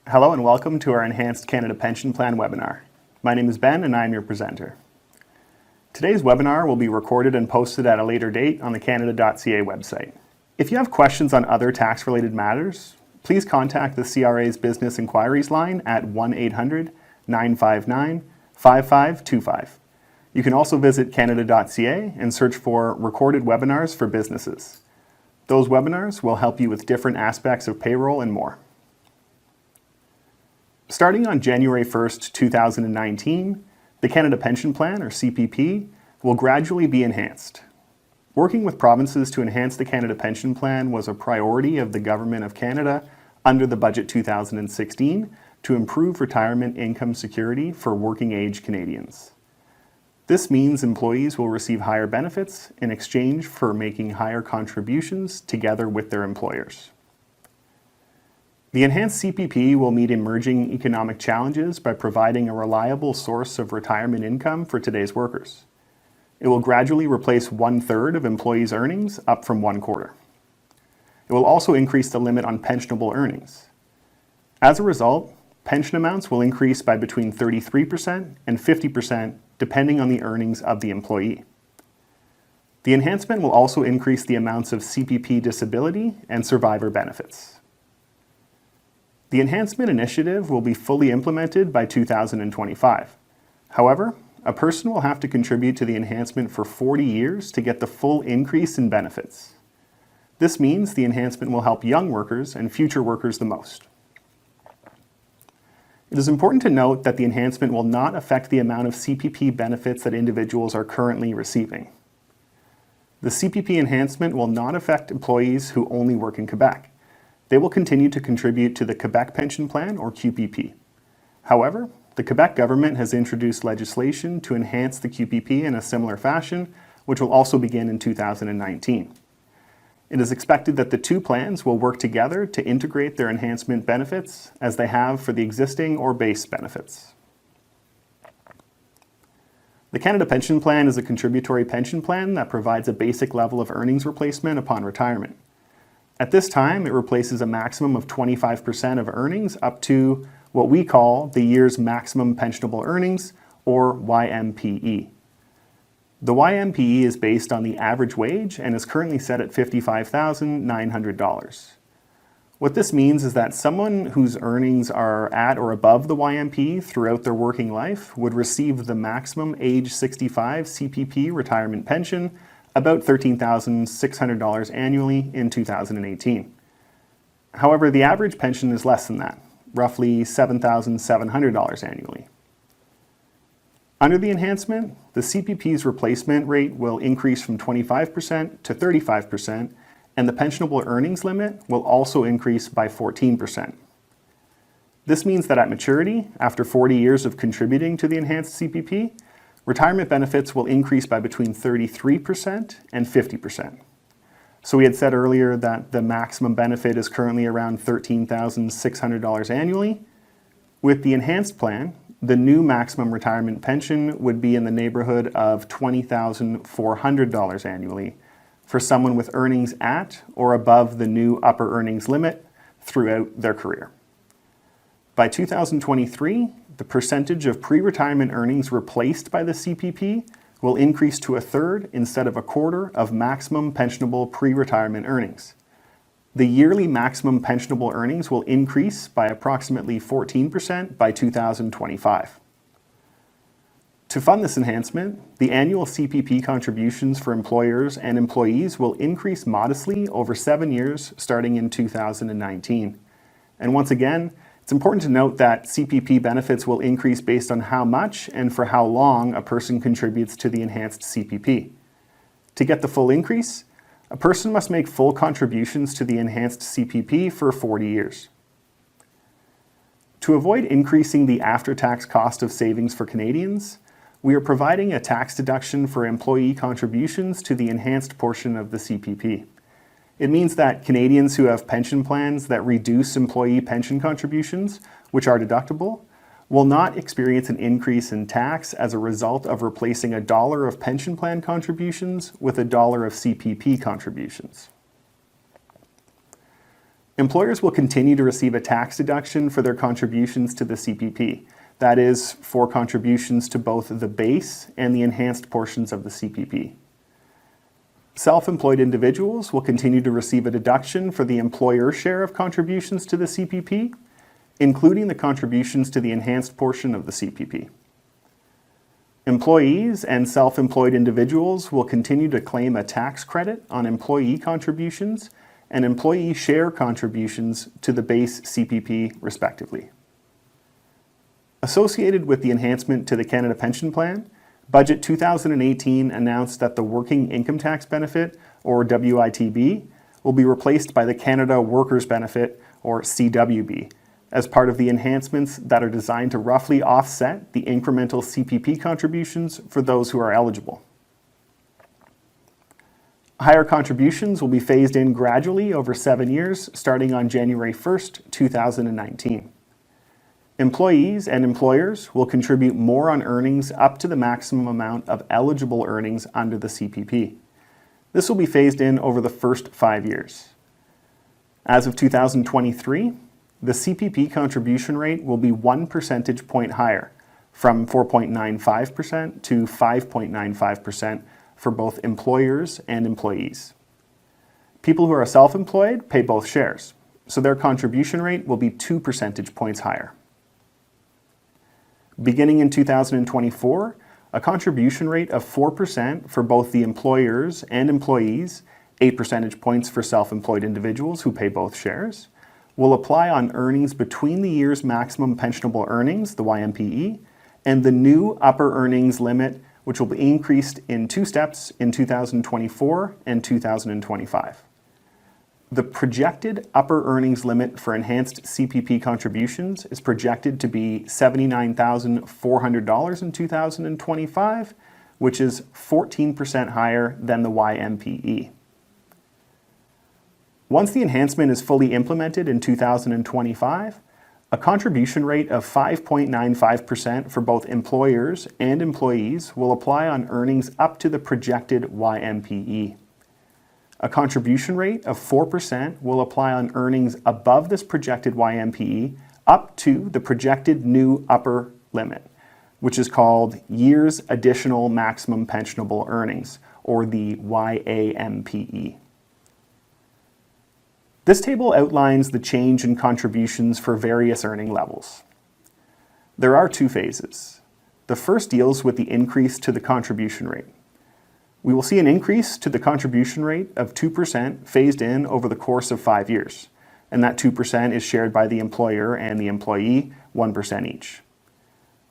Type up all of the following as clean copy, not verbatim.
Hello and welcome to our Enhanced Canada Pension Plan webinar. My name is Ben and I am your presenter. Today's webinar will be recorded and posted at a later date on the canada.ca website. If you have questions on other tax-related matters, please contact the CRA's Business Inquiries line at 1-800-959-5525. You can also visit canada.ca and search for Recorded Webinars for Businesses. Those webinars will help you with different aspects of payroll and more. Starting on January 1st, 2019, the Canada Pension Plan, or CPP, will gradually be enhanced. Working with provinces to enhance the Canada Pension Plan was a priority of the Government of Canada under the Budget 2016 to improve retirement income security for working-age Canadians. This means employees will receive higher benefits in exchange for making higher contributions together with their employers. The enhanced CPP will meet emerging economic challenges by providing a reliable source of retirement income for today's workers. It will gradually replace 1/3 of employees' earnings, up from 1/4. It will also increase the limit on pensionable earnings. As a result, pension amounts will increase by between 33% and 50% depending on the earnings of the employee. The enhancement will also increase the amounts of CPP disability and survivor benefits. The enhancement initiative will be fully implemented by 2025. However, a person will have to contribute to the enhancement for 40 years to get the full increase in benefits. This means the enhancement will help young workers and future workers the most. It is important to note that the enhancement will not affect the amount of CPP benefits that individuals are currently receiving. The CPP enhancement will not affect employees who only work in Quebec. They will continue to contribute to the Quebec Pension Plan, or QPP. However, the Quebec government has introduced legislation to enhance the QPP in a similar fashion, which will also begin in 2019. It is expected that the two plans will work together to integrate their enhancement benefits as they have for the existing or base benefits. The Canada Pension Plan is a contributory pension plan that provides a basic level of earnings replacement upon retirement. At this time, it replaces a maximum of 25% of earnings up to what we call the year's maximum pensionable earnings, or YMPE. The YMPE is based on the average wage and is currently set at $55,900. What this means is that someone whose earnings are at or above the YMPE throughout their working life would receive the maximum age 65 CPP retirement pension, about $13,600 annually in 2018. However, the average pension is less than that, roughly $7,700 annually. Under the enhancement, the CPP's replacement rate will increase from 25% to 35%, and the pensionable earnings limit will also increase by 14%. This means that at maturity, after 40 years of contributing to the enhanced CPP, retirement benefits will increase by between 33% and 50%. So we had said earlier that the maximum benefit is currently around $13,600 annually. With the enhanced plan, the new maximum retirement pension would be in the neighborhood of $20,400 annually for someone with earnings at or above the new upper earnings limit throughout their career. By 2023, the percentage of pre-retirement earnings replaced by the CPP will increase to 1/3 instead of 1/4 of maximum pensionable pre-retirement earnings. The yearly maximum pensionable earnings will increase by approximately 14% by 2025. To fund this enhancement, the annual CPP contributions for employers and employees will increase modestly over 7 years starting in 2019. And once again, it's important to note that CPP benefits will increase based on how much and for how long a person contributes to the enhanced CPP. To get the full increase, a person must make full contributions to the enhanced CPP for 40 years. To avoid increasing the after-tax cost of savings for Canadians, we are providing a tax deduction for employee contributions to the enhanced portion of the CPP. It means that Canadians who have pension plans that reduce employee pension contributions, which are deductible, will not experience an increase in tax as a result of replacing $1 of pension plan contributions with $1 of CPP contributions. Employers will continue to receive a tax deduction for their contributions to the CPP. That is, for contributions to both the base and the enhanced portions of the CPP. Self-employed individuals will continue to receive a deduction for the employer share of contributions to the CPP, including the contributions to the enhanced portion of the CPP. Employees and self-employed individuals will continue to claim a tax credit on employee contributions and employee share contributions to the base CPP, respectively. Associated with the enhancement to the Canada Pension Plan, Budget 2018 announced that the Working Income Tax Benefit, or WITB, will be replaced by the Canada Workers Benefit, or CWB, as part of the enhancements that are designed to roughly offset the incremental CPP contributions for those who are eligible. Higher contributions will be phased in gradually over 7 years, starting on January 1st, 2019. Employees and employers will contribute more on earnings up to the maximum amount of eligible earnings under the CPP. This will be phased in over the first 5 years. As of 2023, the CPP contribution rate will be 1 percentage point higher, from 4.95% to 5.95% for both employers and employees. People who are self-employed pay both shares, so their contribution rate will be 2 percentage points higher. Beginning in 2024, a contribution rate of 4% for both the employers and employees, 8 percentage points for self-employed individuals who pay both shares, will apply on earnings between the year's maximum pensionable earnings, the YMPE, and the new upper earnings limit, which will be increased in 2 steps in 2024 and 2025. The projected upper earnings limit for enhanced CPP contributions is projected to be $79,400 in 2025, which is 14% higher than the YMPE. Once the enhancement is fully implemented in 2025, a contribution rate of 5.95% for both employers and employees will apply on earnings up to the projected YMPE. A contribution rate of 4% will apply on earnings above this projected YMPE up to the projected new upper limit, which is called Year's Additional Maximum Pensionable Earnings, or the YAMPE. This table outlines the change in contributions for various earning levels. There are 2 phases. The first deals with the increase to the contribution rate. We will see an increase to the contribution rate of 2% phased in over the course of 5 years, and that 2% is shared by the employer and the employee, 1% each.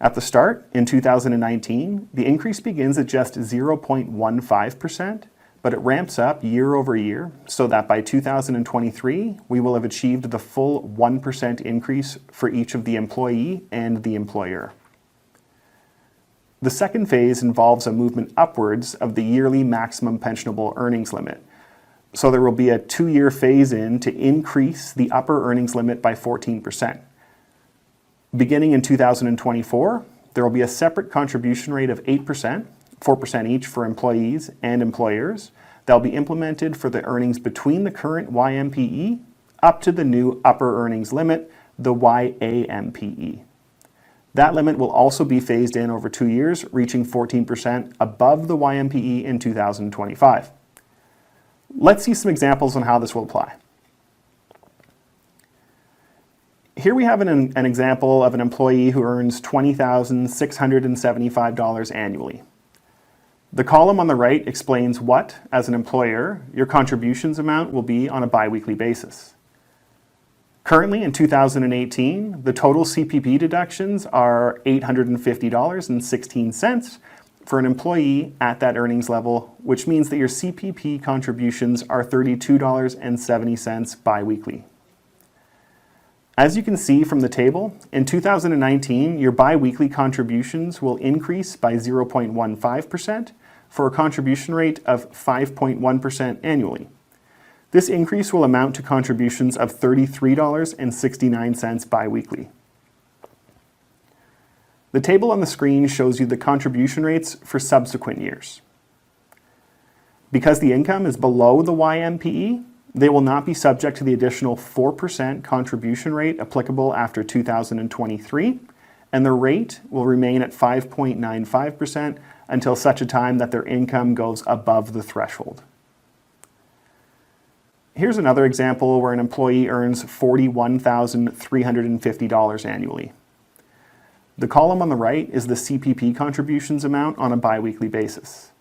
At the start, in 2019, the increase begins at just 0.15%, but it ramps up year over year so that by 2023, we will have achieved the full 1% increase for each of the employee and the employer. The second phase involves a movement upwards of the yearly maximum pensionable earnings limit. So there will be a 2-year phase-in to increase the upper earnings limit by 14%. Beginning in 2024, there will be a separate contribution rate of 8%, 4% each for employees and employers, that will be implemented for the earnings between the current YMPE up to the new upper earnings limit, the YAMPE. That limit will also be phased in over 2 years, reaching 14% above the YMPE in 2025. Let's see some examples on how this will apply. Here we have an example of an employee who earns $20,675 annually. The column on the right explains what, as an employer, your contributions amount will be on a biweekly basis. Currently, in 2018, the total CPP deductions are $850.16 for an employee at that earnings level, which means that your CPP contributions are $32.70 biweekly. As you can see from the table, in 2019, your biweekly contributions will increase by 0.15% for a contribution rate of 5.1% annually. This increase will amount to contributions of $33.69 biweekly. The table on the screen shows you the contribution rates for subsequent years. Because the income is below the YMPE, They will not be subject to the additional 4% contribution rate applicable after 2023, and the rate will remain at 5.95% until such a time that their income goes above the threshold. Here's another example where an employee earns $41,350 annually. The column on the right is the CPP contributions amount on a biweekly basis.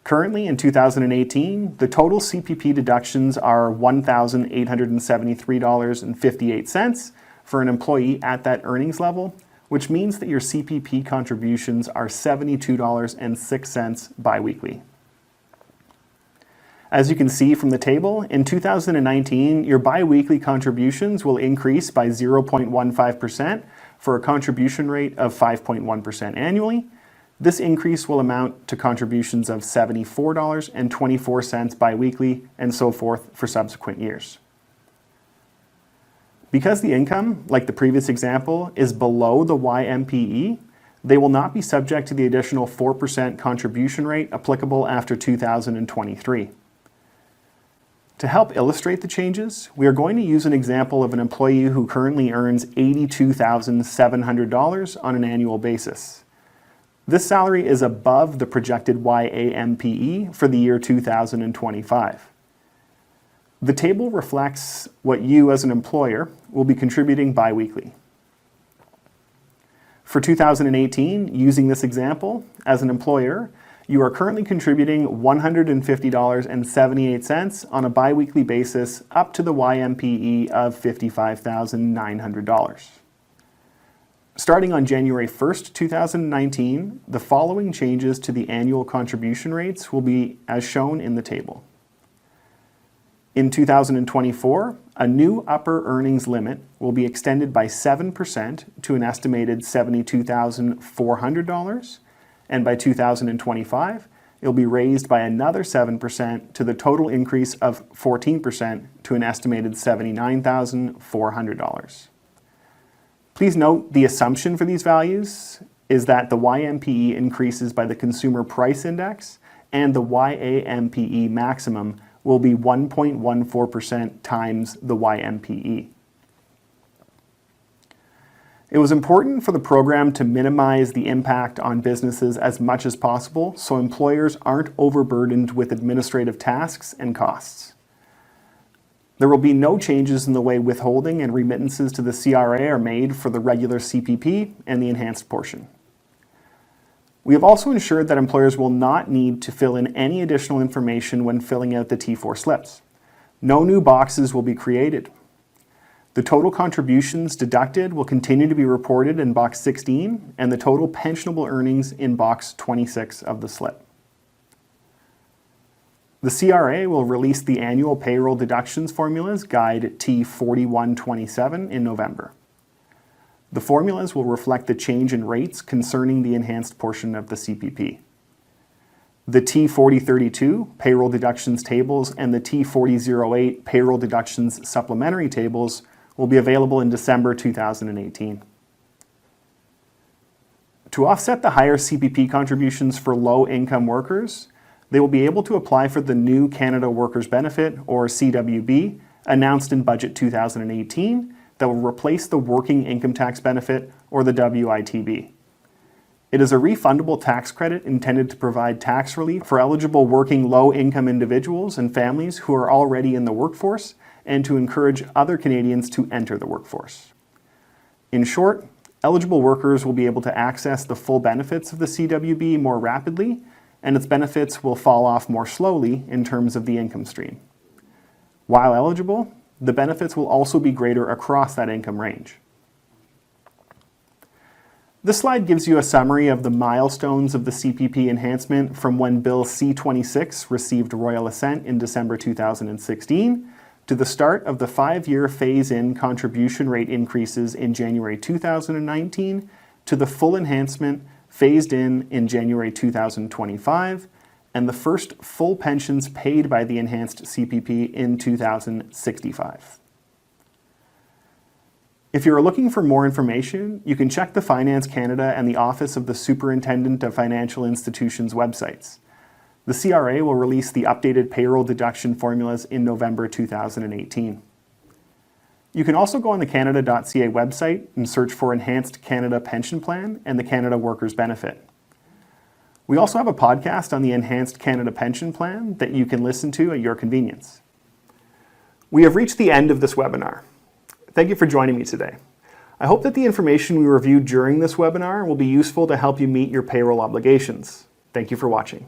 Currently, in 2018, the total CPP deductions are $1,873.58 for an employee at that earnings level, which means that your CPP contributions are $72.06 biweekly. As you can see from the table, in 2019, your biweekly contributions will increase by 0.15% for a contribution rate of 5.1% annually. This increase will amount to contributions of $74.24 biweekly, and so forth for subsequent years. Because the income, like the previous example, is below the YMPE, they will not be subject to the additional 4% contribution rate applicable after 2023. To help illustrate the changes, we are going to use an example of an employee who currently earns $82,700 on an annual basis. This salary is above the projected YAMPE for the year 2025. The table reflects what you as an employer will be contributing biweekly. For 2018, using this example, as an employer, you are currently contributing $150.78 on a biweekly basis up to the YMPE of $55,900. Starting on January 1st, 2019, the following changes to the annual contribution rates will be as shown in the table. In 2024, a new upper earnings limit will be extended by 7% to an estimated $72,400, and by 2025, it will be raised by another 7% to the total increase of 14% to an estimated $79,400. Please note the assumption for these values is that the YMPE increases by the Consumer Price Index, and the YAMPE maximum will be 1.14% times the YMPE. It was important for the program to minimize the impact on businesses as much as possible so employers aren't overburdened with administrative tasks and costs. There will be no changes in the way withholding and remittances to the CRA are made for the regular CPP and the enhanced portion. We have also ensured that employers will not need to fill in any additional information when filling out the T4 slips. No new boxes will be created. The total contributions deducted will continue to be reported in box 16 and the total pensionable earnings in box 26 of the slip. The CRA will release the annual payroll deductions formulas guide T4127 in November. The formulas will reflect the change in rates concerning the enhanced portion of the CPP. The T4032 payroll deductions tables and the T4008 payroll deductions supplementary tables will be available in December 2018. To offset the higher CPP contributions for low-income workers, they will be able to apply for the new Canada Workers Benefit, or CWB, announced in Budget 2018 that will replace the Working Income Tax Benefit, or the WITB. It is a refundable tax credit intended to provide tax relief for eligible working low-income individuals and families who are already in the workforce, and to encourage other Canadians to enter the workforce. In short, eligible workers will be able to access the full benefits of the CWB more rapidly, and its benefits will fall off more slowly in terms of the income stream. While eligible, the benefits will also be greater across that income range. This slide gives you a summary of the milestones of the CPP enhancement from when Bill C-26 received royal assent in December 2016 to the start of the 5-year phase-in contribution rate increases in January 2019 to the full enhancement phased in January 2025, and the first full pensions paid by the enhanced CPP in 2065. If you are looking for more information, you can check the Finance Canada and the Office of the Superintendent of Financial Institutions websites. The CRA will release the updated payroll deduction formulas in November 2018. You can also go on the Canada.ca website and search for Enhanced Canada Pension Plan and the Canada Workers Benefit. We also have a podcast on the Enhanced Canada Pension Plan that you can listen to at your convenience. We have reached the end of this webinar. Thank you for joining me today. I hope that the information we reviewed during this webinar will be useful to help you meet your payroll obligations. Thank you for watching.